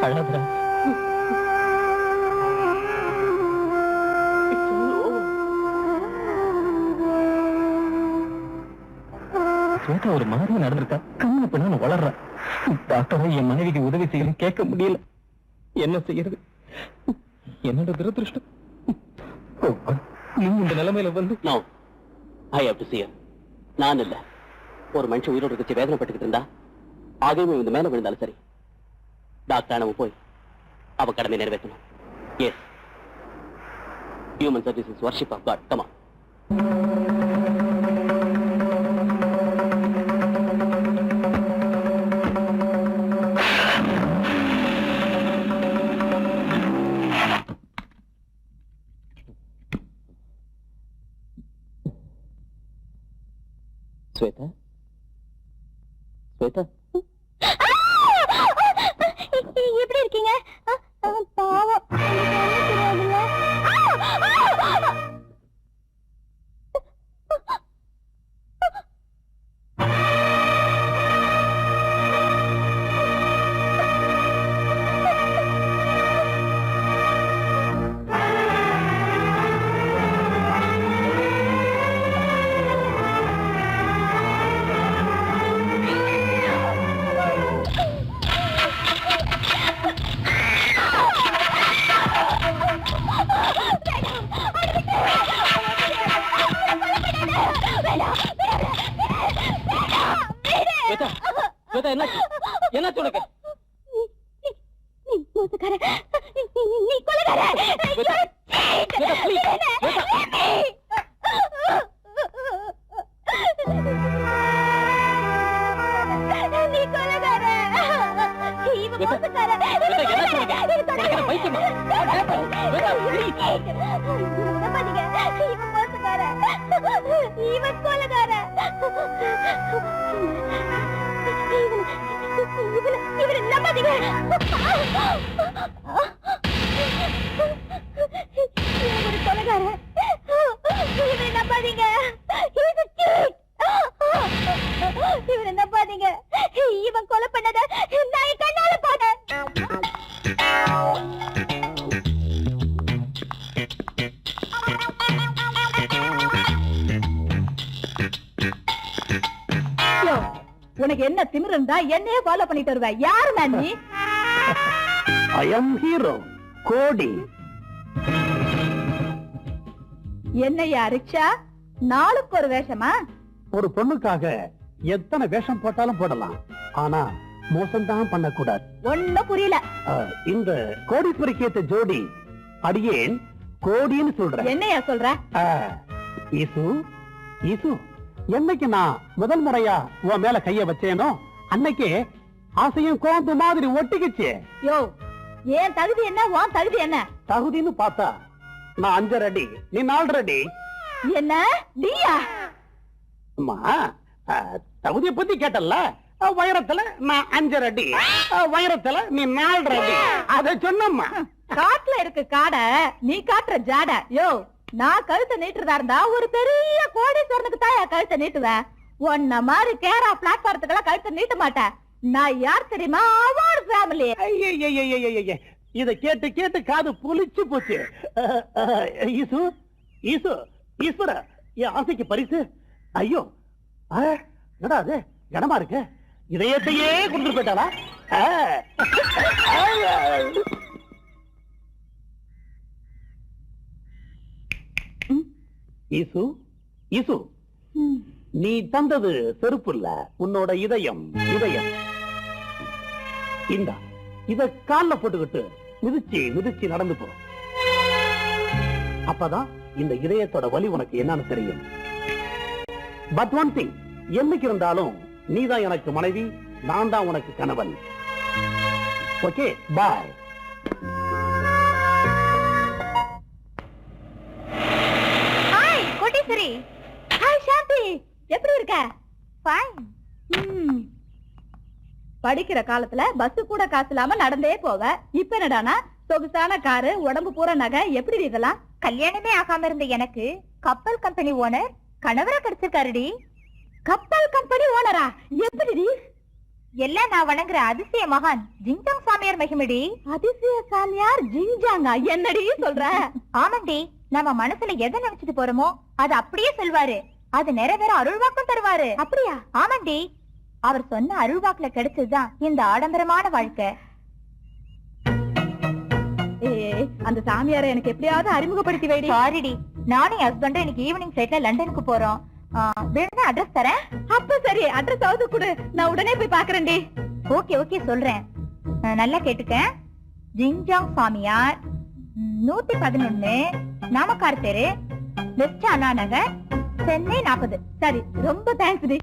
அழாதரா. ஸ்வேதா ஒரு மாதிரி நடந்திருக்கா. கண்ணு பின்னான்னு வளர்ற. டாக்டரை என் மனைவிக்கு உதவி செய்யணும் கேட்க முடியல. என்ன செய்யறது? என்னோட துரதிருஷ்டம். நீங்க இந்த நிலைமையில வந்து நான் இல்ல, ஒரு மனுஷன் உயிரோடு வச்சு வேதனைப்பட்டுக்கிட்டு இருந்தா ஆகவே இந்த மேல விழுந்தாலும் சரி, டாக்டர் நம்ம போய் அவ கடமை நிறைவேற்றணும். Yes, human service is worship of God. Come on. Shweta, Shweta, எப்படி இருக்கீங்க? பாவம், என்ன சொல்லுங்க? நீ கொலைகார. இவன் கொலை பண்ணத நான் கண்ணால பார்த்தேன். உனக்கு என்ன திமிரு இருந்தா என்னையே ஃபாலோ பண்ணிட்டு வருவ? யாரு நீ? ஐ அம் ஹீரோ கோடி. என்னையா ரிக்ஷா, நாளுக்கு ஒரு வேஷமா? ஒரு பொண்ணுக்காக எத்தனை வேஷம் போட்டாலும் போடலாம், ஆனா மோசம்தான் பண்ணக்கூடாது. ஒண்ணும் புரியல. இந்த கோடீஸ்வரிக்கு ஏத்த ஜோடி அடியேன் கோடின்னு சொல்றேன். என்னையா சொல்ற? ஈசு, ஈசு, என்னைக்கு நான் முதல் முறையா உன் மேல கைய வச்சேனோ அன்னைக்கு ஆசையும் கோந்து மாதிரி ஒட்டிக்கிச்சு. யோ, ஏன் தகுதி என்ன? உன் தகுதி என்ன? தகுதின்னு பார்த்தா நான் 5 அடி, நீ 4 அடி. என்ன டியா? அம்மா, தகுதியை பத்தி கேட்டல்ல, வைரத்துல நான் 5 அடி, வைரத்துல நீ 4 அடி. அத சொன்னம்மா. காட்டுல இருக்கு காடை, நீ காட்டுற ஜாட. யோ, நான் கழுத்தை நீட்டுறதா இருந்தா ஒரு பெரிய கோடீஸ்வரனுக்கு தாயா கழுத்தை நீட்டுவேன். உன்ன மாதிரி கேரா பிளாட்பாரத்துக்கெல்லாம் கழுத்தை நீட்ட மாட்டேன். நான் யார் தெரியுமா? Award family. இத கேட்டு கேட்டு காது புளிச்சு போச்சு. ஈசு, ஈசு, ஈஸ்வர, என் ஆசைக்கு பரிசு. ஐயோ, என்னடா அது இடமா இருக்கு? இதயத்தையே கொண்டு போயிட்டாளா? ஈசு, ஈசு, நீ தந்தது செருப்பு இல்ல, உன்னோட இதயம். இதயம் இந்தா, இத கால்ல போட்டுக்கிட்டு மிதிச்சு மிதிச்சு நடந்து போ. அப்பதான் இந்த இதயத்தோட வலி உனக்கு என்னன்னு தெரியும். பட் ஒன் திங், என்னைக்கு இருந்தாலும் நீதான் எனக்கு மனைவி, நான் தான் உனக்கு கணவன். ஓகே, பாய். ஹாய் கோட்டீஸ்வரி. ஹாய் சாந்தி, எப்படி இருக்க? ஃபைன். படிக்கிற காலத்துல பஸ் கூட காசு இல்லாம நடந்தே போவ. இப்ப என்னடானா சொகுசான காரு, உடம்பு பூரா நகை. எப்படி இதெல்லாம்? கல்யாணமே ஆகாம இருந்த எனக்கு கப்பல் கம்பெனி ஓனர் கணவரா கிடைச்சிருக்காருடி. கப்பல் கம்பெனி ஓனரா? எப்படி? எல்லாம் நான் வணங்குற அதிசய மகான் ஜிங்ஜாங் சாமியார் மகிமடி. அதிசய சாமியார் ஜிங்ஜாங்கா? என்னடி சொல்ற? ஆமாண்டி, நம்ம மனசுல எதை நினைச்சிட்டு போறோமோ அது அப்படியே சொல்வாரு. அது நிறைவேற அருள்வாக்கம் தருவாரு. அப்படியா? ஆமாண்டி, அவர் சொன்ன அருள்வாக்குல கிடைச்சதுதான் இந்த ஆடம்பரமான வாழ்க்கை. அந்த சாமியாரை எனக்கு எப்படியாவது அறிமுகப்படுத்தி வைடி. சாரிடி, நானும் ஹஸ்பண்டும் இன்னைக்கு ஈவினிங் ஃபிளைட்ல லண்டனுக்கு போறோம். வேணும்னா அட்ரஸ் தரேன். அப்ப சரி, அட்ரஸ் ஆவது கொடு, நான் உடனே போய் பாக்குறேன்டி. ஓகே ஓகே சொல்றேன், நல்லா கேட்டுக்க. ஜிங்ஜாங் சாமியார், 111 நாமக்கார் தெரு, வெஸ்ட் அண்ணா நகர், சென்னை 40. சரி, ரொம்ப தேங்க்ஸ் டி.